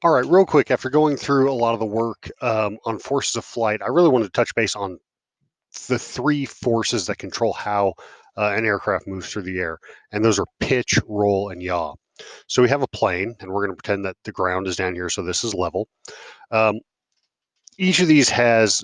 All right, real quick, after going through a lot of the work on forces of flight, I really wanted to touch base on the three forces that control how an aircraft moves through the air, and those are pitch, roll, and yaw. So we have a plane, and we're going to pretend that the ground is down here, so this is level. Um, each of these has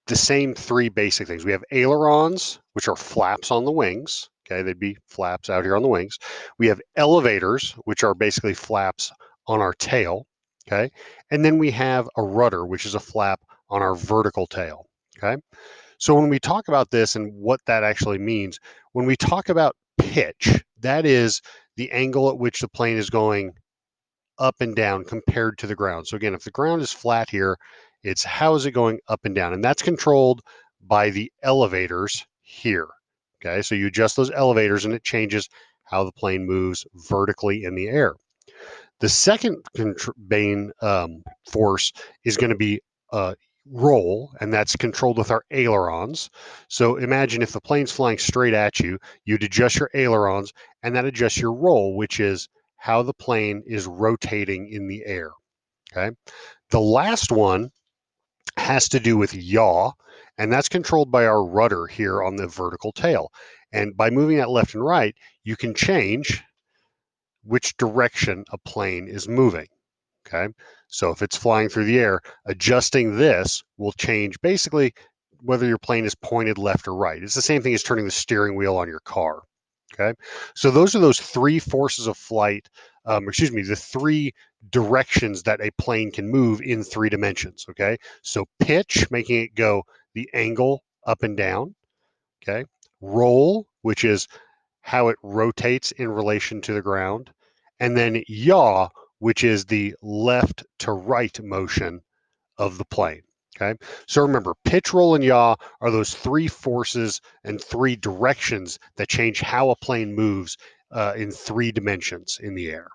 the same three basic things. We have ailerons, which are flaps on the wings. Okay, they'd be flaps out here on the wings. We have elevators, which are basically flaps on our tail. Okay, and then we have a rudder, which is a flap on our vertical tail. Okay, so when we talk about this and what that actually means, when we talk about pitch, that is the angle at which the plane is going up and down compared to the ground. So again, if the ground is flat here, it's how is it going up and down? And that's controlled by the elevators here. Okay, so you adjust those elevators and it changes how the plane moves vertically in the air. The second main force is going to be roll, and that's controlled with our ailerons. So imagine if the plane's flying straight at you, you'd adjust your ailerons, and that adjusts your roll, which is how the plane is rotating in the air. Okay. The last one has to do with yaw, and that's controlled by our rudder here on the vertical tail. And by moving that left and right, you can change which direction a plane is moving. Okay. So if it's flying through the air, adjusting this will change basically whether your plane is pointed left or right. It's the same thing as turning the steering wheel on your car. Okay. So those are those three forces of flight, the three directions that a plane can move in three dimensions. Okay. So pitch, making it go the angle up and down. Okay. Roll, which is how it rotates in relation to the ground, and then yaw, which is the left to right motion of the plane. Okay, so remember, pitch, roll, and yaw are those three forces and three directions that change how a plane moves in three dimensions in the air.